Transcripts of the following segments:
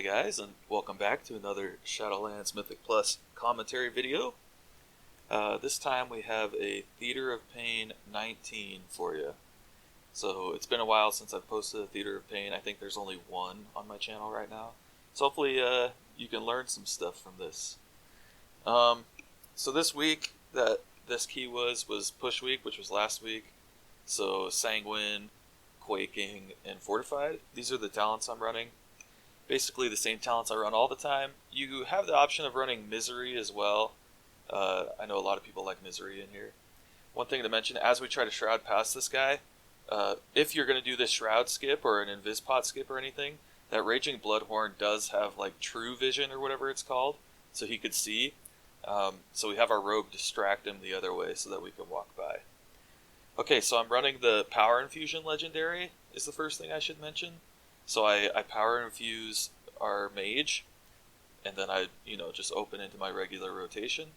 Hey guys, and welcome back to another Shadowlands Mythic Plus commentary video. This time we have a Theater of Pain 19 for you. So it's been a while since I've posted a Theater of Pain. I think there's only one on my channel right now. So hopefully you can learn some stuff from this. So this week that this key was Push Week, which was last week. So Sanguine, Quaking, and Fortified. These are the talents I'm running. Basically the same talents I run all the time. You have the option of running Misery as well. I know a lot of people like Misery in here. One thing to mention, as we try to Shroud past this guy, if you're going to do this Shroud skip or an Invispot skip or anything, that Raging Bloodhorn does have like True Vision or whatever it's called, so he could see. So we have our Rogue distract him the other way so that we can walk by. Okay, so I'm running the Power Infusion Legendary, is the first thing I should mention. So I Power Infuse our Mage, and then I, just open into my regular rotation.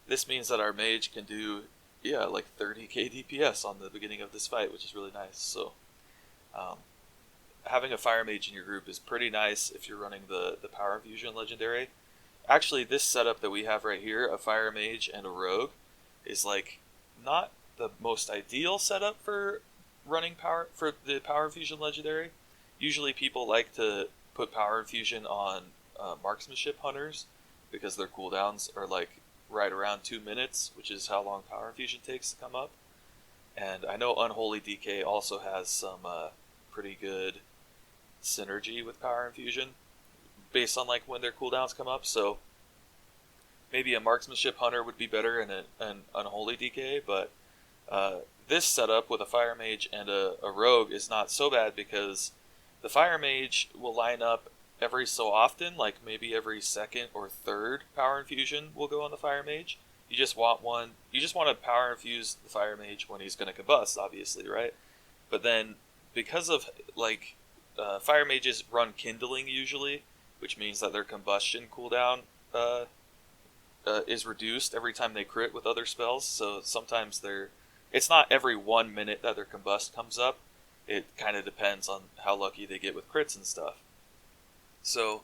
This means that our Mage can do, like 30k DPS on the beginning of this fight, which is really nice. So having a Fire Mage in your group is pretty nice if you're running the Power Infusion Legendary. Actually, this setup that we have right here, a Fire Mage and a Rogue, is like not the most ideal setup for running the Power Infusion Legendary. Usually people like to put Power Infusion on Marksmanship Hunters because their cooldowns are like right around 2 minutes, which is how long Power Infusion takes to come up. And I know Unholy DK also has some pretty good synergy with Power Infusion based on like when their cooldowns come up, so maybe a Marksmanship Hunter would be better in an Unholy DK, but this setup with a Fire Mage and a Rogue is not so bad because the Fire Mage will line up every so often, like maybe every second or third Power Infusion will go on the Fire Mage. You just want to Power Infuse the Fire Mage when he's going to combust, obviously, right? But then, because of, Fire Mages run Kindling usually, which means that their combustion cooldown is reduced every time they crit with other spells, so sometimes it's not every 1 minute that their combust comes up. It kind of depends on how lucky they get with crits and stuff. So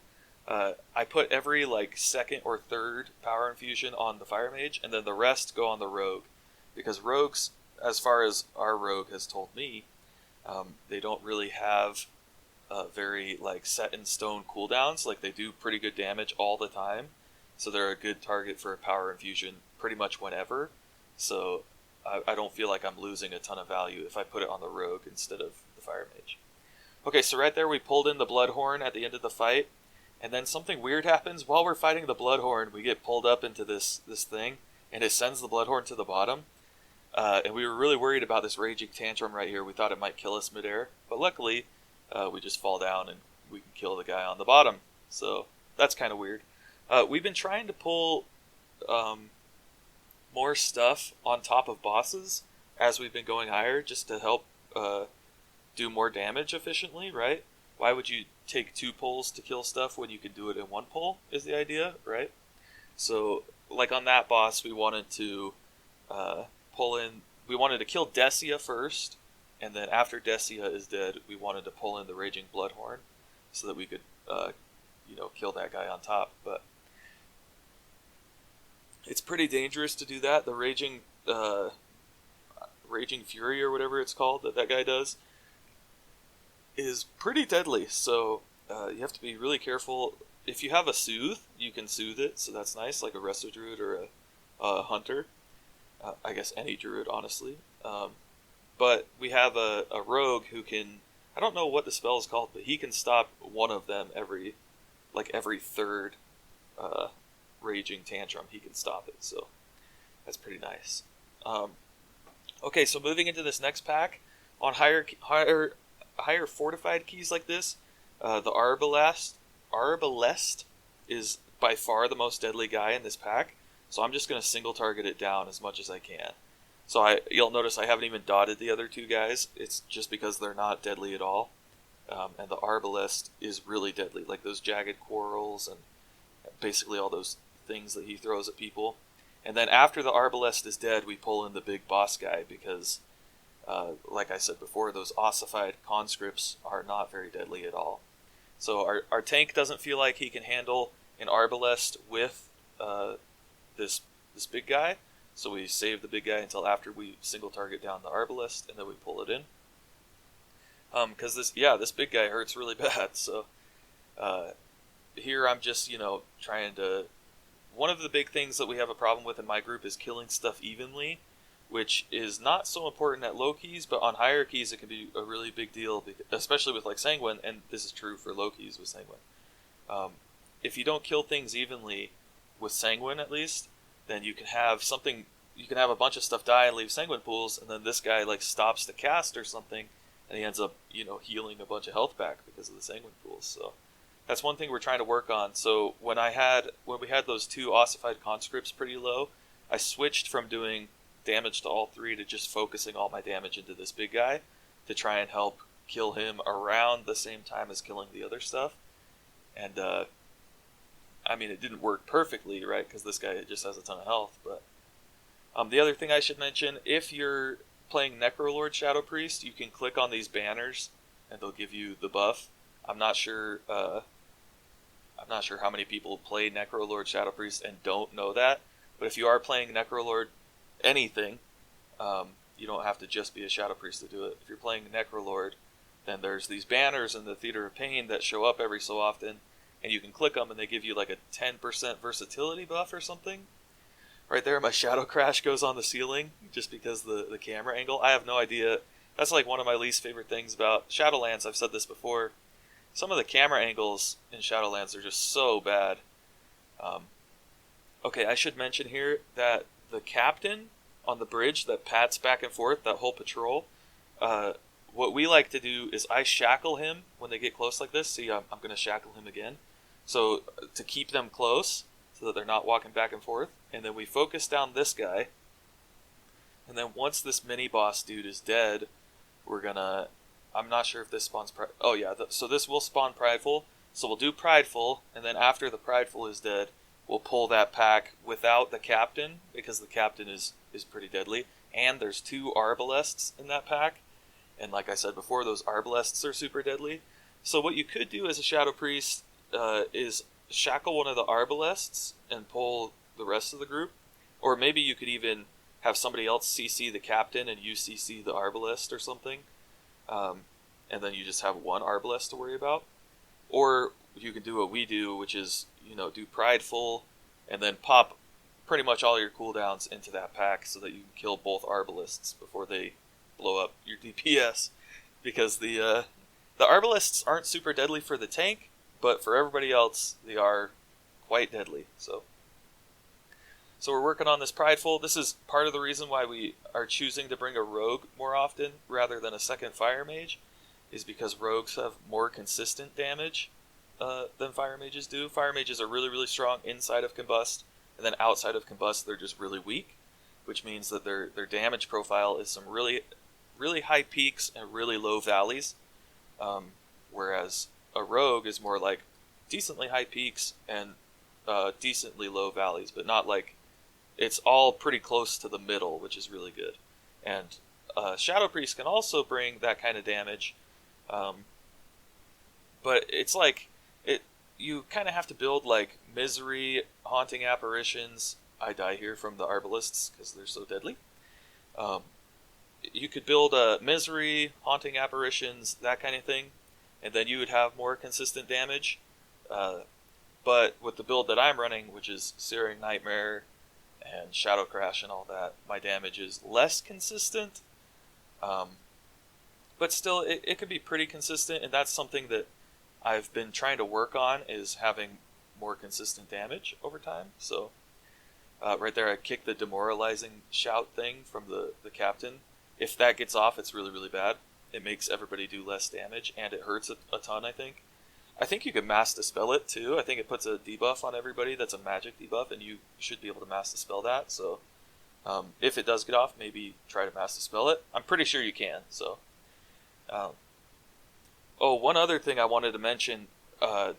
I put every second or third Power Infusion on the Fire Mage, and then the rest go on the Rogue. Because Rogues, as far as our Rogue has told me, they don't really have very set in stone cooldowns. Like, they do pretty good damage all the time. So they're a good target for a Power Infusion pretty much whenever. So I don't feel like I'm losing a ton of value if I put it on the Rogue instead of the Fire Mage. Okay, so right there we pulled in the Bloodhorn at the end of the fight, and then something weird happens. While we're fighting the Bloodhorn, we get pulled up into this thing, and it sends the Bloodhorn to the bottom. And we were really worried about this Raging Tantrum right here. We thought it might kill us midair, but luckily we just fall down and we can kill the guy on the bottom. So that's kind of weird. We've been trying to pull more stuff on top of bosses as we've been going higher, just to help do more damage efficiently, right? Why would you take 2 pulls to kill stuff when you can do it in 1 pull, is the idea, right? So, like on that boss, we wanted to we wanted to kill Desia first, and then after Desia is dead, we wanted to pull in the Raging Bloodhorn so that we could, kill that guy on top, but it's pretty dangerous to do that. The Raging Fury or whatever it's called that guy does is pretty deadly, so you have to be really careful. If you have a Soothe, you can soothe it, so that's nice, like a Resto Druid or a Hunter. I guess any Druid, honestly. But we have a Rogue who can, I don't know what the spell is called, but he can stop one of them every third Raging Tantrum. He can stop it, so that's pretty nice. Okay, so moving into this next pack, on higher fortified keys like this, the Arbalest is by far the most deadly guy in this pack, so I'm just going to single target it down as much as I can. So you'll notice I haven't even dotted the other 2 guys. It's just because they're not deadly at all. And the Arbalest is really deadly, like those Jagged Quarrels and basically all those things that he throws at people. And then after the Arbalest is dead, we pull in the big boss guy because, like I said before, those ossified conscripts are not very deadly at all. So our tank doesn't feel like he can handle an Arbalest with this big guy. So we save the big guy until after we single target down the Arbalest, and then we pull it in. Because this big guy hurts really bad. So here I'm just trying to. One of the big things that we have a problem with in my group is killing stuff evenly, which is not so important at low keys, but on higher keys it can be a really big deal, especially with like Sanguine, and this is true for low keys with Sanguine. If you don't kill things evenly with Sanguine, at least, then you can have a bunch of stuff die and leave Sanguine pools, and then this guy like stops the cast or something, and he ends up healing a bunch of health back because of the Sanguine pools. So that's one thing we're trying to work on. So when we had those 2 ossified conscripts pretty low, I switched from doing damage to all 3 to just focusing all my damage into this big guy to try and help kill him around the same time as killing the other stuff. And it didn't work perfectly, right? Because this guy just has a ton of health. But the other thing I should mention, if you're playing Necrolord Shadow Priest, you can click on these banners and they'll give you the buff. I'm not sure how many people play Necrolord Shadow Priest and don't know that, but if you are playing Necrolord anything, you don't have to just be a Shadow Priest to do it. If you're playing Necrolord, then there's these banners in the Theater of Pain that show up every so often, and you can click them and they give you like a 10% versatility buff or something. Right there, my Shadow Crash goes on the ceiling just because the camera angle. I have no idea. That's like one of my least favorite things about Shadowlands. I've said this before. Some of the camera angles in Shadowlands are just so bad. Okay, I should mention here that the captain on the bridge that pats back and forth, that whole patrol, what we like to do is I shackle him when they get close like this. See, I'm going to shackle him again. So to keep them close so that they're not walking back and forth. And then we focus down this guy. And then once this mini-boss dude is dead, we're going to... I'm not sure if this spawns... so this will spawn Prideful. So we'll do Prideful, and then after the Prideful is dead, we'll pull that pack without the captain, because the captain is pretty deadly. And there's 2 Arbalests in that pack. And like I said before, those Arbalests are super deadly. So what you could do as a Shadow Priest is shackle one of the Arbalests and pull the rest of the group. Or maybe you could even have somebody else CC the captain and you CC the Arbalest or something. And then you just have one Arbalest to worry about. Or you can do what we do, which is, do Prideful and then pop pretty much all your cooldowns into that pack so that you can kill both Arbalests before they blow up your DPS. Because the Arbalests aren't super deadly for the tank, but for everybody else, they are quite deadly. So we're working on this Prideful. This is part of the reason why we are choosing to bring a Rogue more often rather than a second Fire Mage, is because Rogues have more consistent damage than Fire Mages do. Fire Mages are really, really strong inside of Combust, and then outside of Combust they're just really weak, which means that their damage profile is some really, really high peaks and really low valleys, whereas a Rogue is more like decently high peaks and decently low valleys, but not like... It's all pretty close to the middle, which is really good. And Shadow Priest can also bring that kind of damage, but it's like you kind of have to build like Misery, Haunting Apparitions. I die here from the Arbalests because they're so deadly. You could build a Misery, Haunting Apparitions, that kind of thing, and then you would have more consistent damage. But with the build that I'm running, which is Searing Nightmare and Shadow Crash and all that, my damage is less consistent. But still, it could be pretty consistent, and that's something that I've been trying to work on, is having more consistent damage over time. So right there, I kicked the demoralizing shout thing from the captain. If that gets off, it's really, really bad. It makes everybody do less damage, and it hurts a ton, I think. I think you can Mass Dispel it, too. I think it puts a debuff on everybody that's a magic debuff, and you should be able to Mass Dispel that. So if it does get off, maybe try to Mass Dispel it. I'm pretty sure you can, so... one other thing I wanted to mention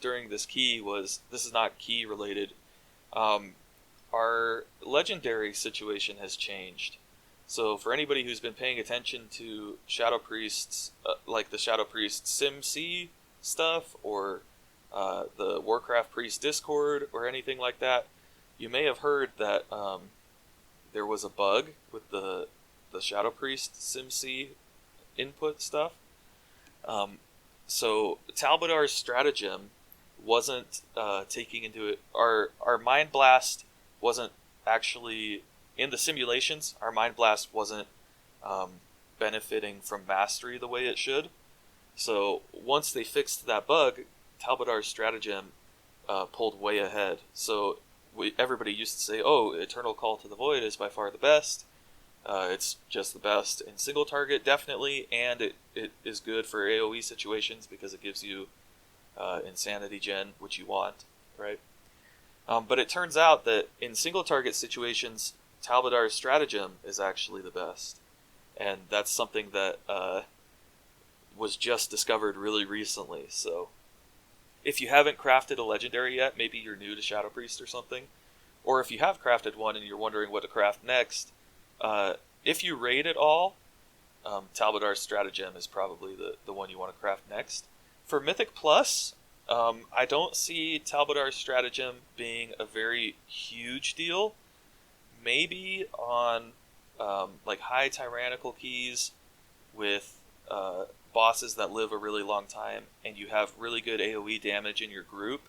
during this key was... This is not key related. Our legendary situation has changed. So for anybody who's been paying attention to Shadow Priests, like the Shadow Priest Sim C stuff or the Warcraft Priest Discord or anything like that, you may have heard that there was a bug with the Shadow Priest SimC input stuff. So Talbadar's stratagem wasn't taking into it. Our Mind Blast wasn't actually in the simulations. Our Mind Blast wasn't benefiting from mastery the way it should. So once they fixed that bug, Talbadar's stratagem pulled way ahead. So everybody used to say, "Oh, Eternal Call to the Void is by far the best. It's just the best in single target, definitely, and it is good for AoE situations because it gives you insanity gen, which you want, right?" But it turns out that in single target situations, Talbadar's stratagem is actually the best, and that's something that was just discovered really recently. So if you haven't crafted a legendary yet, maybe you're new to Shadow Priest or something, or if you have crafted one and you're wondering what to craft next, if you raid at all, Talbadar's stratagem is probably the one you want to craft next. For Mythic Plus, I don't see Talbadar's stratagem being a very huge deal. Maybe on like high tyrannical keys with bosses that live a really long time and you have really good AoE damage in your group,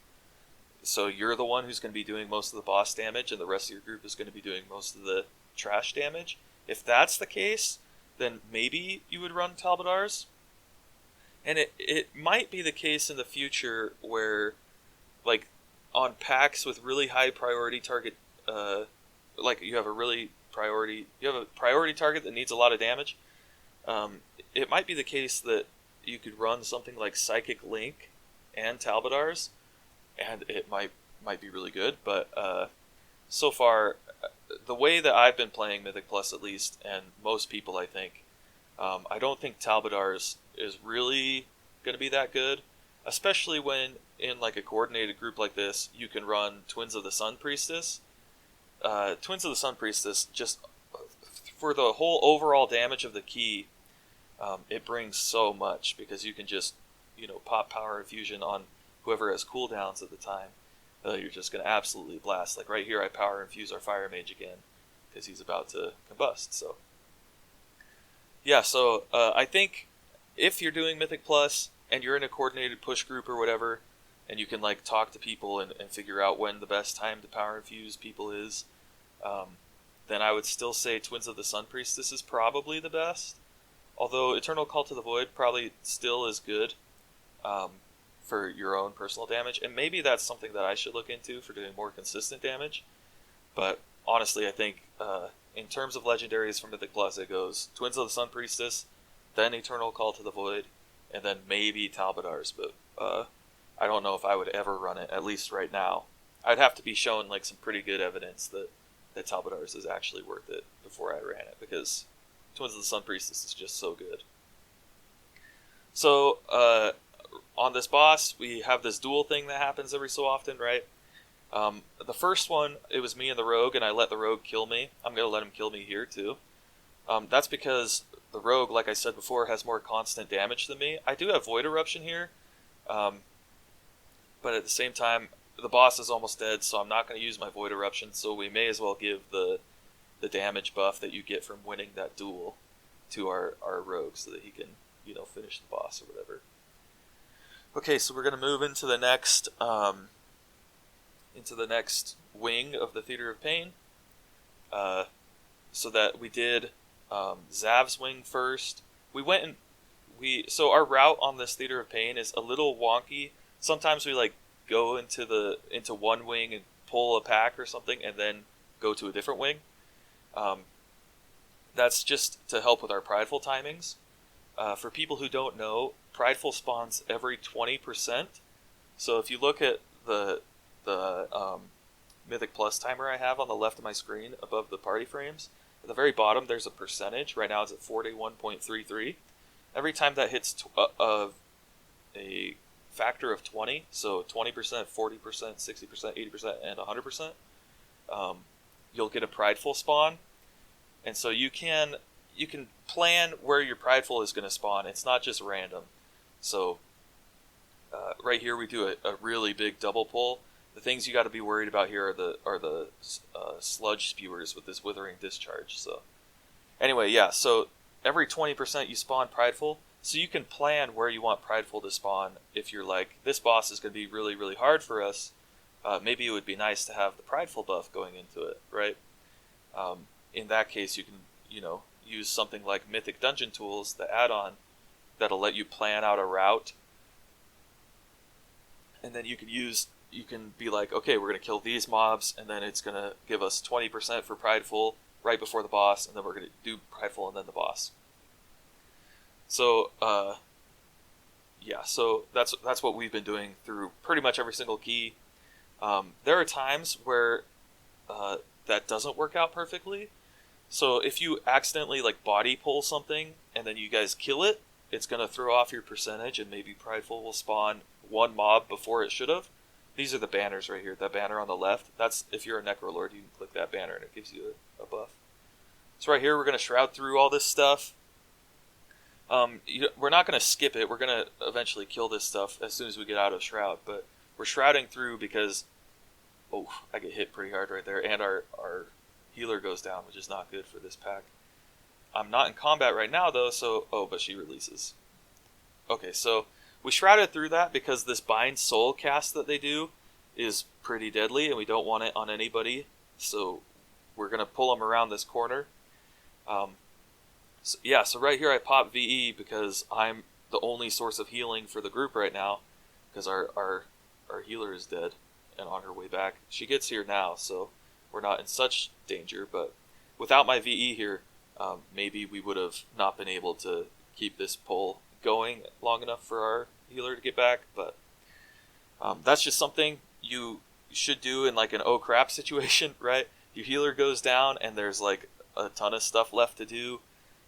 so you're the one who's going to be doing most of the boss damage and the rest of your group is going to be doing most of the trash damage. If that's the case, then maybe you would run Talbadar's. And it might be the case in the future where, like, on packs with really high priority target, like you have a priority target that needs a lot of damage. It might be the case that you could run something like Psychic Link and Talbadar's, and it might be really good. But so far, the way that I've been playing Mythic Plus, at least, and most people, I think, I don't think Talbadar's is really going to be that good, especially when in like a coordinated group like this, you can run Twins of the Sun Priestess. Twins of the Sun Priestess, just for the whole overall damage of the key, it brings so much because you can just, pop Power Infusion on whoever has cooldowns at the time. You're just going to absolutely blast. Like right here, I Power Infuse our Fire Mage again because he's about to combust. So yeah, so I think if you're doing Mythic Plus and you're in a coordinated push group or whatever, and you can like talk to people and figure out when the best time to Power Infuse people is, then I would still say Twins of the Sun Priestess is probably the best. Although Eternal Call to the Void probably still is good for your own personal damage, and maybe that's something that I should look into for doing more consistent damage. But honestly, I think in terms of legendaries from Mythic Plus, it goes Twins of the Sun Priestess, then Eternal Call to the Void, and then maybe Talbadar's. But I don't know if I would ever run it, at least right now. I'd have to be shown like some pretty good evidence that Talbadar's is actually worth it before I ran it, because Twins of the Sun Priestess is just so good. So on this boss, we have this duel thing that happens every so often, right? The first one, it was me and the rogue, and I let the rogue kill me. I'm going to let him kill me here, too. That's because the rogue, like I said before, has more constant damage than me. I do have Void Eruption here, but at the same time, the boss is almost dead, so I'm not going to use my Void Eruption, so we may as well give the damage buff that you get from winning that duel to our rogue so that he can, finish the boss or whatever. Okay, so we're going to move into the next wing of the Theater of Pain. So that we did Zav's wing first. So our route on this Theater of Pain is a little wonky. Sometimes we go into one wing and pull a pack or something, and then go to a different wing. That's just to help with our Prideful timings. For people who don't know, Prideful spawns every 20%. So if you look at the Mythic Plus timer I have on the left of my screen above the party frames, at the very bottom there's a percentage. Right now it's at 41.33. Every time that hits a factor of 20, so 20%, 40%, 60%, 80%, and 100%, you'll get a Prideful spawn. And so you can plan where your Prideful is going to spawn. It's not just random. So Right here we do a really big double pull. The things you got to be worried about here are the sludge spewers with this withering discharge. So anyway, yeah. So every 20% you spawn Prideful, so you can plan where you want Prideful to spawn. If you're like, this boss is going to be really really hard for us, maybe it would be nice to have the Prideful buff going into it, right? In that case, you can use something like Mythic Dungeon Tools, the add-on that'll let you plan out a route. And then you can be like, okay, we're going to kill these mobs, and then it's going to give us 20% for Prideful right before the boss, and then we're going to do Prideful and then the boss. So, yeah, so that's what we've been doing through pretty much every single key. There are times where that doesn't work out perfectly. So if you accidentally like body pull something, and then you guys kill it, it's going to throw off your percentage, and maybe Prideful will spawn one mob before it should have. These are the banners right here. That banner on the left, that's if you're a Necrolord, you can click that banner and it gives you a buff. So right here we're going to shroud through all this stuff. We're not going to skip it. We're going to eventually kill this stuff as soon as we get out of Shroud, but we're shrouding through because, oh, I get hit pretty hard right there, and our healer goes down, which is not good for this pack. I'm not in combat right now though, so, but she releases. Okay, so we shrouded through that because this Bind Soul cast that they do is pretty deadly, and we don't want it on anybody, so we're going to pull them around this corner. So right here I pop VE because I'm the only source of healing for the group right now, because our healer is dead and on her way back. She gets here now, so we're not in such danger, but without my VE here, maybe we would have not been able to keep this pull going long enough for our healer to get back, but that's just something you should do in like an oh crap situation, right? Your healer goes down and there's like a ton of stuff left to do.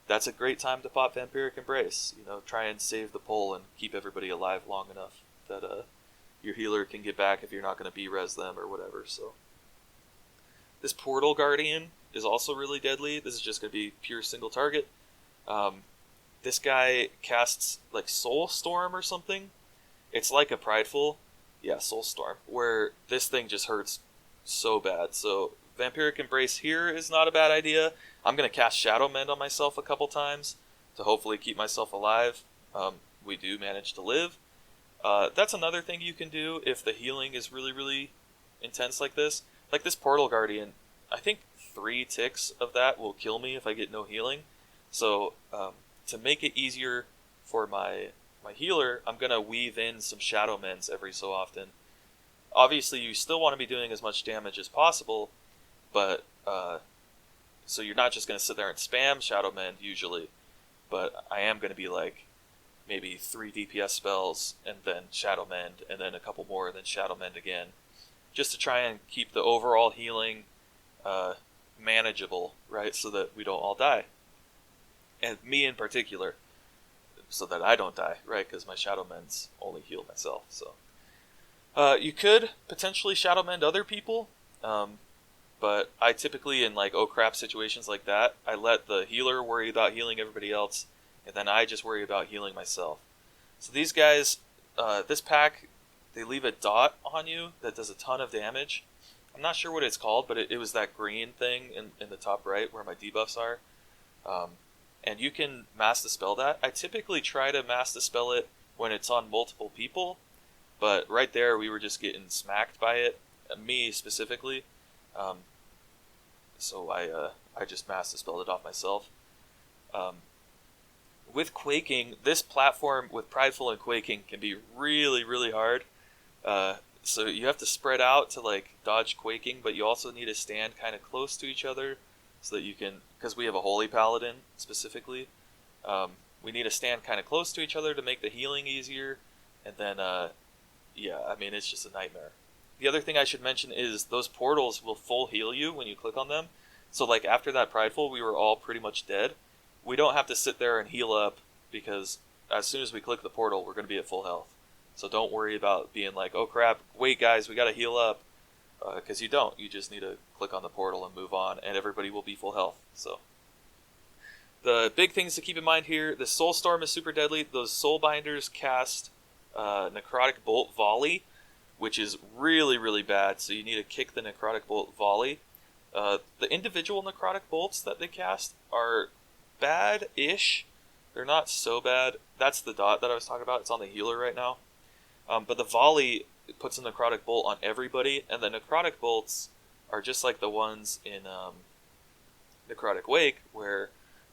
That's a great time to pop Vampiric Embrace. Try and save the pull and keep everybody alive long enough that your healer can get back if you're not going to B-res them or whatever. So this Portal Guardian is also really deadly. This is just going to be pure single target. This guy casts like Soul Storm or something. It's like a Prideful. Yeah, Soul Storm. Where this thing just hurts so bad. So Vampiric Embrace here is not a bad idea. I'm going to cast Shadow Mend on myself a couple times to hopefully keep myself alive. We do manage to live. That's another thing you can do if the healing is really, really intense like this. Like this Portal Guardian, I think 3 ticks of that will kill me if I get no healing. So to make it easier for my healer, I'm going to weave in some Shadow Mends every so often. Obviously, you still want to be doing as much damage as possible, but so you're not just going to sit there and spam Shadow Mend usually, but I am going to be like maybe 3 DPS spells and then Shadow Mend and then a couple more and then Shadow Mend again, just to try and keep the overall healing manageable, right, so that we don't all die. And me in particular, so that I don't die, right, because my Shadow Mends only heal myself. So you could potentially Shadow Mend other people, but I typically, in like oh crap situations like that, I let the healer worry about healing everybody else, and then I just worry about healing myself. So these guys, this pack, they leave a dot on you that does a ton of damage. I'm not sure what it's called, but it was that green thing in the top right where my debuffs are. And you can Mass Dispel that. I typically try to Mass Dispel it when it's on multiple people, but right there we were just getting smacked by it, me specifically. So I just Mass Dispelled it off myself. With Quaking, this platform with Prideful and Quaking can be really, really hard. So you have to spread out to like dodge Quaking, but you also need to stand kind of close to each other so that you can, because we have a Holy Paladin specifically, we need to stand kind of close to each other to make the healing easier. And then, yeah, I mean, it's just a nightmare. The other thing I should mention is those portals will full heal you when you click on them. So like after that Prideful, we were all pretty much dead. We don't have to sit there and heal up because as soon as we click the portal, we're going to be at full health. So don't worry about being like, oh crap, wait guys, we got to heal up. Because you don't. You just need to click on the portal and move on, and everybody will be full health. So the big things to keep in mind here, the Soul Storm is super deadly. Those Soul Binders cast Necrotic Bolt Volley, which is really, really bad. So you need to kick the Necrotic Bolt Volley. The individual Necrotic Bolts that they cast are bad-ish. They're not so bad. That's the dot that I was talking about. It's on the healer right now. But the Volley puts a Necrotic Bolt on everybody, and the Necrotic Bolts are just like the ones in Necrotic Wake, where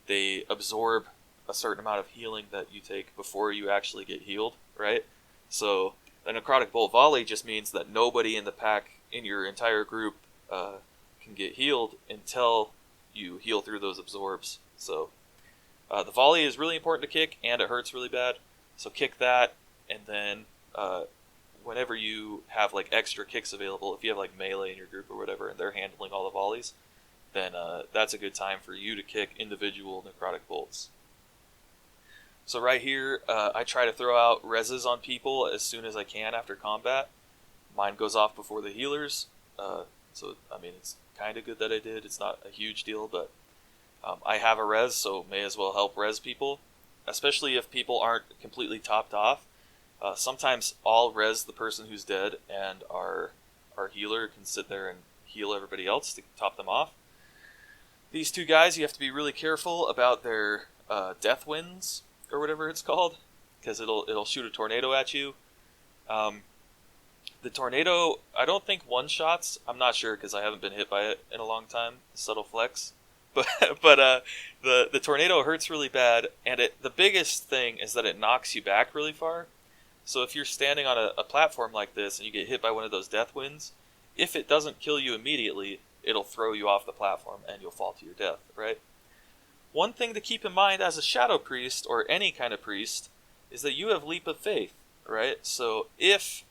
they absorb a certain amount of healing that you take before you actually get healed, right? So the Necrotic Bolt Volley just means that nobody in the pack, in your entire group, can get healed until you heal through those absorbs. So the Volley is really important to kick, and it hurts really bad. So kick that, and then whenever you have like extra kicks available, if you have like melee in your group or whatever, and they're handling all the volleys, then that's a good time for you to kick individual Necrotic Bolts. So right here, I try to throw out reses on people as soon as I can after combat. Mine goes off before the healers, so I mean it's kind of good that I did. It's not a huge deal, but I have a res, so may as well help res people, especially if people aren't completely topped off. Sometimes I'll res the person who's dead, and our healer can sit there and heal everybody else to top them off. These two guys, you have to be really careful about their death winds, or whatever it's called, because it'll shoot a tornado at you. The tornado, I don't think one-shots. I'm not sure because I haven't been hit by it in a long time. Subtle flex. But the tornado hurts really bad, and the biggest thing is that it knocks you back really far. So if you're standing on a platform like this and you get hit by one of those death winds, if it doesn't kill you immediately, it'll throw you off the platform and you'll fall to your death, right? One thing to keep in mind as a Shadow Priest, or any kind of priest, is that you have Leap of Faith, right? So if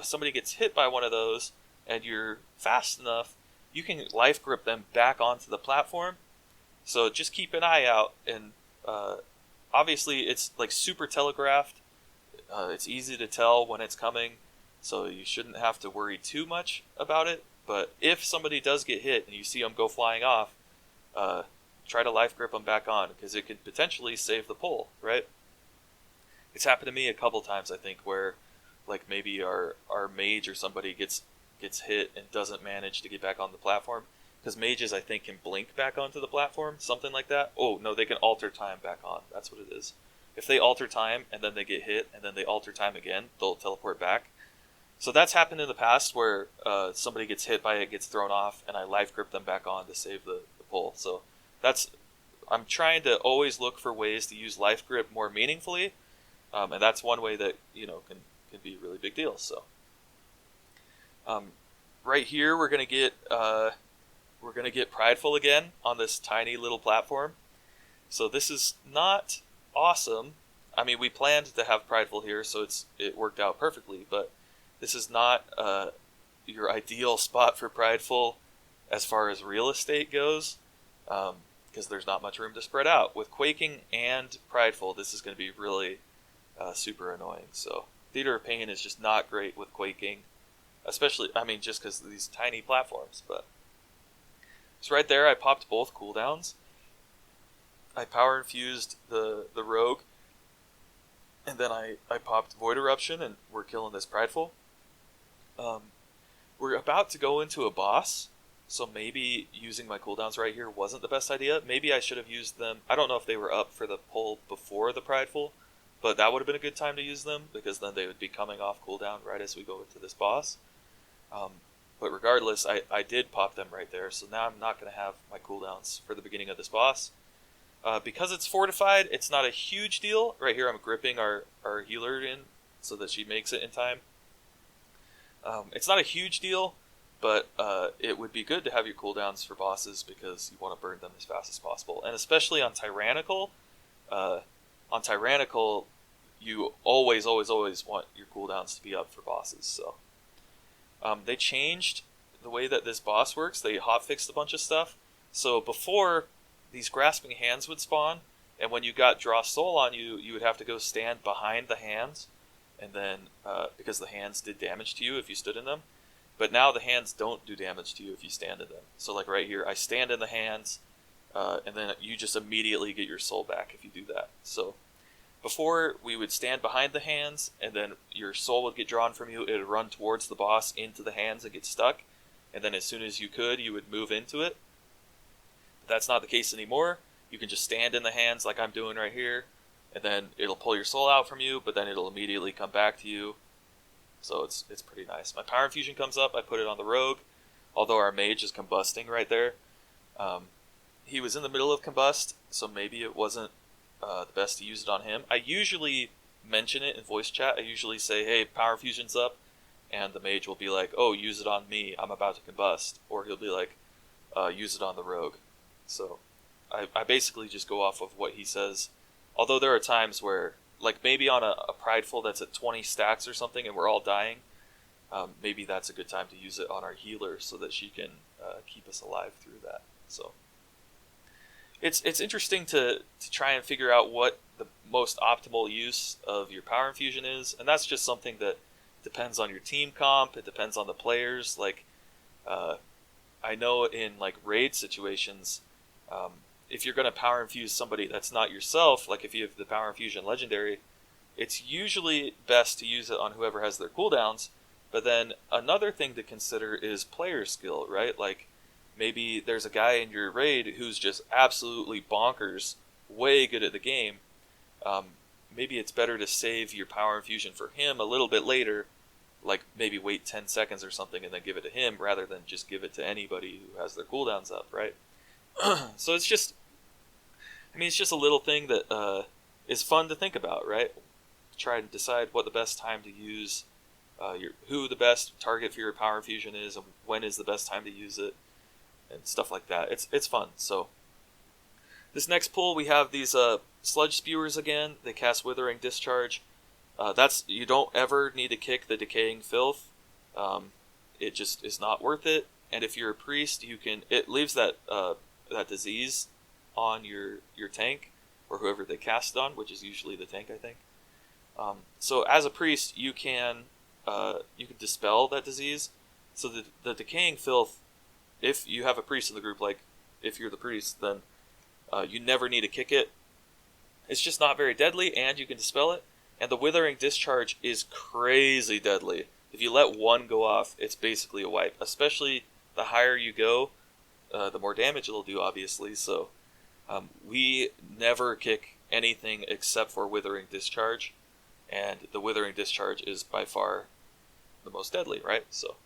somebody gets hit by one of those and you're fast enough, you can life grip them back onto the platform. So just keep an eye out, and obviously it's like super telegraphed. It's easy to tell when it's coming, so you shouldn't have to worry too much about it. But if somebody does get hit and you see them go flying off, try to life grip them back on, because it could potentially save the pull, right? It's happened to me a couple times, I think, where like maybe our mage or somebody gets hit and doesn't manage to get back on the platform, because mages, I think, can blink back onto the platform, something like that. Oh no, they can alter time back on. That's what it is. If they alter time and then they get hit and then they alter time again, they'll teleport back. So that's happened in the past where somebody gets hit by it, gets thrown off, and I life grip them back on to save the pull. So I'm trying to always look for ways to use life grip more meaningfully, and that's one way that can be a really big deal. So right here we're gonna get Prideful again on this tiny little platform. So this is not awesome. I mean, we planned to have Prideful here, so it worked out perfectly, but this is not your ideal spot for Prideful as far as real estate goes, because there's not much room to spread out. With Quaking and Prideful, this is going to be really super annoying. So Theater of Pain is just not great with Quaking, especially, I mean, just because of these tiny platforms. But so right there, I popped both cooldowns. I power infused the rogue, and then I popped Void Eruption, and we're killing this Prideful. We're about to go into a boss, so maybe using my cooldowns right here wasn't the best idea. Maybe I should have used them. I don't know if they were up for the pull before the Prideful, but that would have been a good time to use them, because then they would be coming off cooldown right as we go into this boss. But regardless, I did pop them right there, so now I'm not going to have my cooldowns for the beginning of this boss. Because it's fortified, it's not a huge deal. Right here I'm gripping our healer in so that she makes it in time. It's not a huge deal, but it would be good to have your cooldowns for bosses, because you want to burn them as fast as possible. And especially on Tyrannical, you always want your cooldowns to be up for bosses. So they changed the way that this boss works. They hotfixed a bunch of stuff. So before, these Grasping Hands would spawn, and when you got Draw Soul on you, you would have to go stand behind the hands, and then because the hands did damage to you if you stood in them. But now the hands don't do damage to you if you stand in them. So like right here, I stand in the hands, and then you just immediately get your soul back if you do that. So before, we would stand behind the hands, and then your soul would get drawn from you. It would run towards the boss into the hands and get stuck. And then as soon as you could, you would move into it. But that's not the case anymore. You can just stand in the hands like I'm doing right here, and then it'll pull your soul out from you, but then it'll immediately come back to you. So it's pretty nice. My power infusion comes up. I put it on the rogue, although our mage is combusting right there. He was in the middle of combust, so maybe it wasn't the best to use it on him. I usually mention it in voice chat. I usually say, hey, power infusion's up, and the mage will be like, oh, use it on me, I'm about to combust. Or he'll be like, use it on the rogue. So I basically just go off of what he says. Although there are times where, like maybe on a prideful that's at 20 stacks or something and we're all dying, maybe that's a good time to use it on our healer so that she can keep us alive through that. So it's interesting to try and figure out what the most optimal use of your power infusion is, and that's just something that depends on your team comp. It depends on the players. Like I know in like raid situations, if you're going to power infuse somebody that's not yourself, like if you have the power infusion legendary, it's usually best to use it on whoever has their cooldowns. But then another thing to consider is player skill, right? Like maybe there's a guy in your raid who's just absolutely bonkers, way good at the game. Maybe it's better to save your power infusion for him a little bit later, like maybe wait 10 seconds or something and then give it to him rather than just give it to anybody who has their cooldowns up, right? So it's just a little thing that is fun to think about, right? Try to decide what the best time to use, who the best target for your power infusion is, and when is the best time to use it, and stuff like that. It's fun. So this next pull, we have these sludge spewers again. They cast Withering Discharge. You don't ever need to kick the Decaying Filth. It just is not worth it. And if you're a priest, it leaves that disease on your tank, or whoever they cast on, which is usually the tank, I think. So as a priest, you can dispel that disease. So the Decaying Filth, if you have a priest in the group, like if you're the priest, then you never need to kick it. It's just not very deadly, and you can dispel it. And the Withering Discharge is crazy deadly. If you let one go off, it's basically a wipe. Especially the higher you go, the more damage it'll do, obviously. So we never kick anything except for Withering Discharge. And the Withering Discharge is by far the most deadly, right? So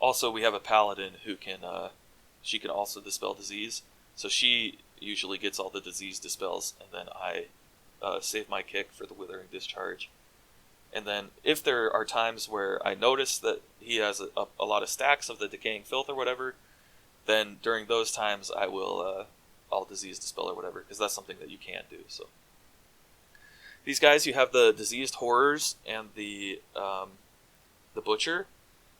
also, we have a paladin who she can also dispel disease. So she usually gets all the disease dispels, and then I save my kick for the Withering Discharge. And then if there are times where I notice that he has a lot of stacks of the Decaying Filth or whatever, then during those times I will I'll disease dispel or whatever, because that's something that you can do. So these guys, you have the Diseased Horrors and the Butcher.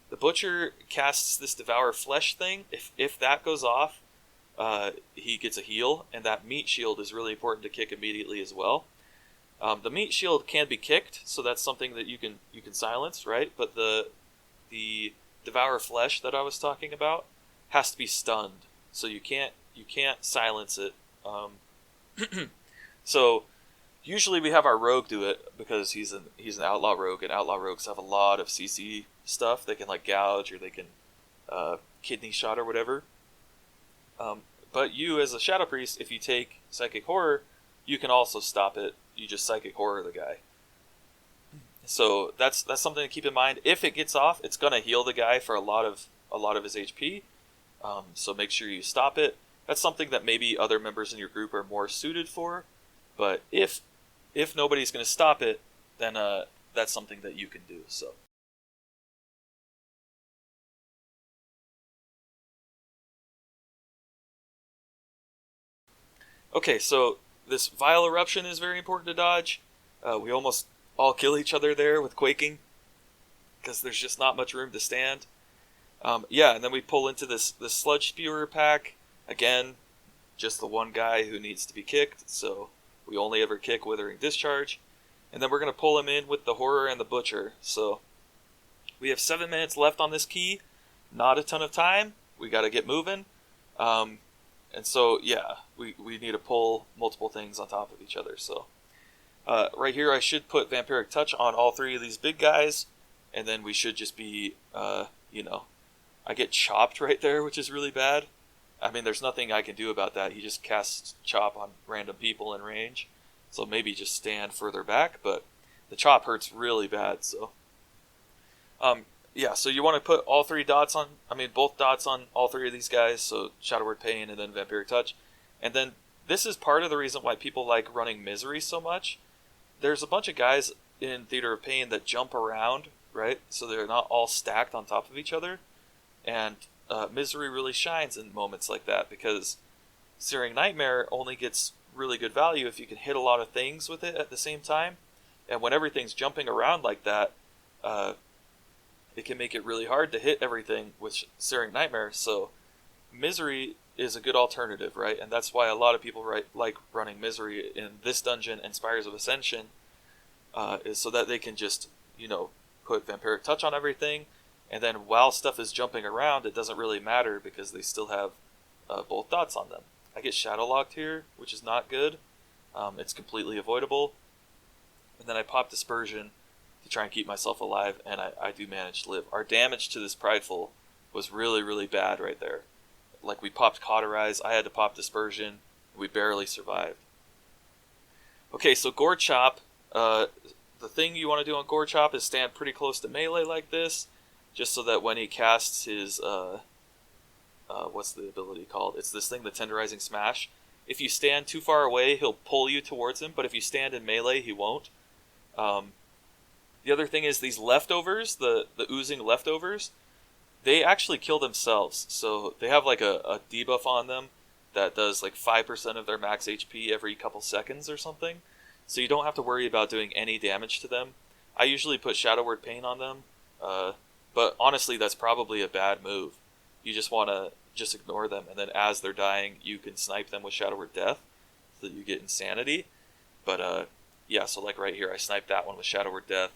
The Butcher casts this Devour Flesh thing. If that goes off, he gets a heal, and that Meat Shield is really important to kick immediately as well. The Meat Shield can be kicked, so that's something that you can silence, right? But the Devour Flesh that I was talking about has to be stunned, so you can't silence it. So usually we have our rogue do it because he's an outlaw rogue, and outlaw rogues have a lot of CC stuff. They can like gouge, or they can kidney shot or whatever. But you, as a Shadow Priest, if you take Psychic Horror, you can also stop it. You just Psychic Horror the guy. So that's something to keep in mind. If it gets off, it's gonna heal the guy for a lot of his HP. So make sure you stop it. That's something that maybe other members in your group are more suited for. But if nobody's gonna stop it, then that's something that you can do. So. Okay, so this Vile Eruption is very important to dodge. We almost all kill each other there with Quaking, because there's just not much room to stand. And then we pull into this Sludge Spewer pack. Again, just the one guy who needs to be kicked, so we only ever kick Withering Discharge. And then we're going to pull him in with the Horror and the Butcher. So we have 7 minutes left on this key. Not a ton of time. We got to get moving. And so, we need to pull multiple things on top of each other. So Right here, I should put Vampiric Touch on all three of these big guys, and then we should just be, I get chopped right there, which is really bad. I mean, there's nothing I can do about that. He just casts chop on random people in range, so maybe just stand further back, but the chop hurts really bad, so... yeah, so you want to put all three dots on, both dots on all three of these guys, so Shadow Word Pain and then Vampiric Touch. And then this is part of the reason why people like running Misery so much. There's a bunch of guys in Theater of Pain that jump around, right? So they're not all stacked on top of each other. And Misery really shines in moments like that because Searing Nightmare only gets really good value if you can hit a lot of things with it at the same time. And when everything's jumping around like that, it can make it really hard to hit everything with Searing Nightmare, so Misery is a good alternative, right? And that's why a lot of people like running Misery in this dungeon and Spires of Ascension, is so that they can just, put Vampiric Touch on everything, and then while stuff is jumping around, it doesn't really matter because they still have both dots on them. I get Shadow Locked here, which is not good. It's completely avoidable. And then I pop Dispersion to try and keep myself alive, and I do manage to live. Our damage to this Prideful was really, really bad right there. Like, we popped Cauterize, I had to pop Dispersion, we barely survived. Okay, so Gore Chop, the thing you want to do on Gore Chop is stand pretty close to melee like this, just so that when he casts his, what's the ability called? It's this thing, the Tenderizing Smash. If you stand too far away, he'll pull you towards him, but if you stand in melee, he won't. The other thing is these leftovers, the oozing leftovers, they actually kill themselves. So they have like a debuff on them that does like 5% of their max HP every couple seconds or something. So you don't have to worry about doing any damage to them. I usually put Shadow Word Pain on them, but honestly that's probably a bad move. You just want to just ignore them, and then as they're dying, you can snipe them with Shadow Word Death so that you get Insanity. But yeah, so like right here, I sniped that one with Shadow Word Death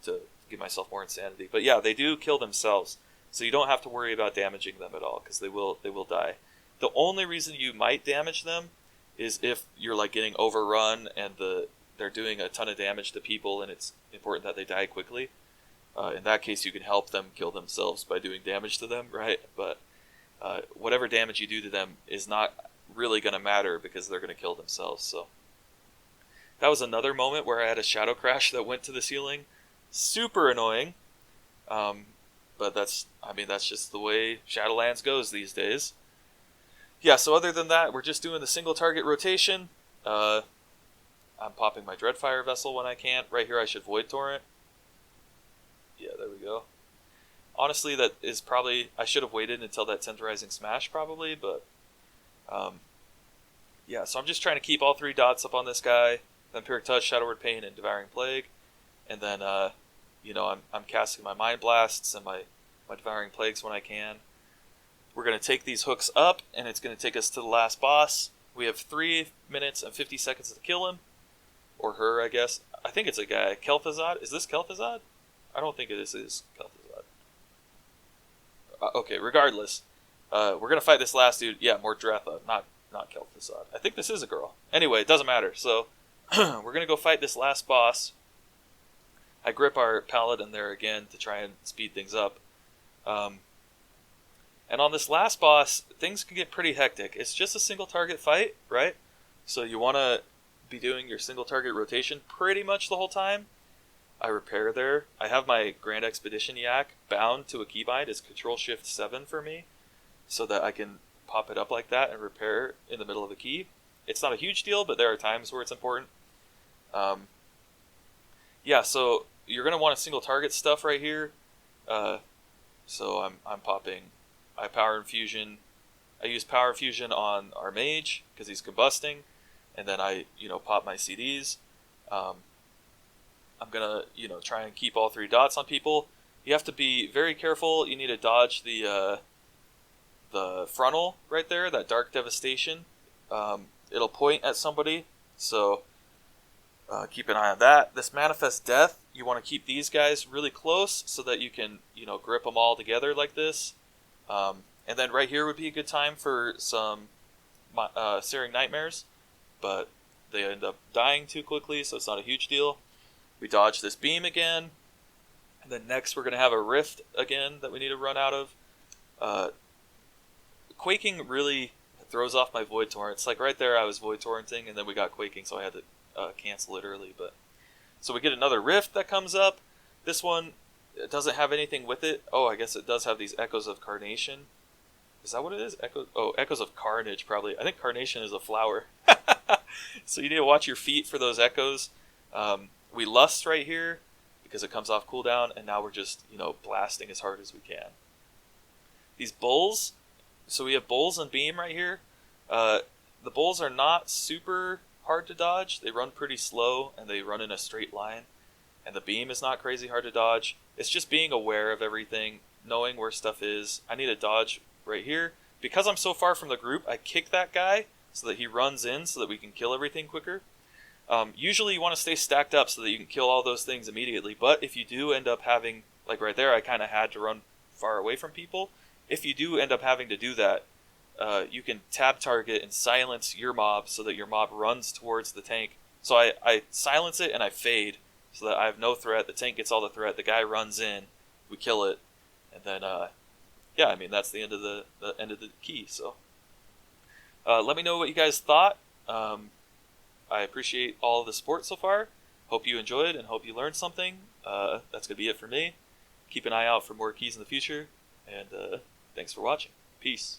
to give myself more Insanity. But yeah, they do kill themselves, so you don't have to worry about damaging them at all, because they will die. The only reason you might damage them is if you're like getting overrun and they're doing a ton of damage to people, and it's important that they die quickly. In that case, you can help them kill themselves by doing damage to them, right? But whatever damage you do to them is not really going to matter because they're going to kill themselves. So that was another moment where I had a Shadow Crash that went to the ceiling. Super annoying. But that's just the way Shadowlands goes these days. Yeah, so other than that, we're just doing the single target rotation. I'm popping my Dreadfire Vessel when I can. Right here I should Void Torrent. Yeah, there we go. Honestly, that is probably... I should have waited until that Tenderizing Smash, probably, but... yeah, so I'm just trying to keep all three dots up on this guy. Vampiric Touch, Shadow Word Pain, and Devouring Plague. And then, I'm casting my Mind Blasts and my Devouring Plagues when I can. We're going to take these hooks up, and it's going to take us to the last boss. We have 3 minutes and 50 seconds to kill him. Or her, I guess. I think it's a guy. Kel'Thuzad? Is this Kel'Thuzad? I don't think this is Kel'Thuzad. Okay, regardless. We're going to fight this last dude. Yeah, Mordretha, not Kel'Thuzad. I think this is a girl. Anyway, it doesn't matter. So, we're going to go fight this last boss. I grip our Paladin there again to try and speed things up. And on this last boss, things can get pretty hectic. It's just a single target fight, right? So you want to be doing your single target rotation pretty much the whole time. I repair there. I have my Grand Expedition Yak bound to a keybind. It's Control-Shift-7 for me, so that I can pop it up like that and repair in the middle of a key. It's not a huge deal, but there are times where it's important. Yeah, so you're going to want to single target stuff right here. So I'm popping my Power Infusion. I use Power Infusion on our mage because he's combusting, and then I pop my CDs. I'm gonna try and keep all three dots on people. You have to be very careful. You need to dodge the frontal right there, that Dark Devastation. It'll point at somebody, so keep an eye on that. This Manifest Death, you want to keep these guys really close so that you can grip them all together like this. And then right here would be a good time for some Searing Nightmares, but they end up dying too quickly, so it's not a huge deal. We dodge this beam again, and then next we're going to have a rift again that we need to run out of. Quaking really throws off my Void Torrents. Like right there I was Void Torrenting, and then we got Quaking, so I had to cancel it early. But so we get another rift that comes up. This one, it doesn't have anything with it. Oh, I guess it does have these Echoes of Carnation. Is that what it is? Echoes of Carnage, probably. I think Carnation is a flower. So you need to watch your feet for those echoes. We Lust right here because it comes off cooldown, and now we're just, blasting as hard as we can. These bulls, so we have bulls and beam right here. The bulls are not super hard to dodge. They run pretty slow, and they run in a straight line. And the beam is not crazy hard to dodge. It's just being aware of everything, knowing where stuff is. I need to dodge right here. Because I'm so far from the group, I kick that guy so that he runs in so that we can kill everything quicker. Usually you want to stay stacked up so that you can kill all those things immediately. But if you do end up having, like right there, I kind of had to run far away from people. If you do end up having to do that, you can tab target and silence your mob so that your mob runs towards the tank. So I silence it and I fade so that I have no threat. The tank gets all the threat. The guy runs in. We kill it. And then, that's the end of the end of the key. So let me know what you guys thought. I appreciate all of the support so far. Hope you enjoyed and hope you learned something. That's going to be it for me. Keep an eye out for more keys in the future. And thanks for watching. Peace.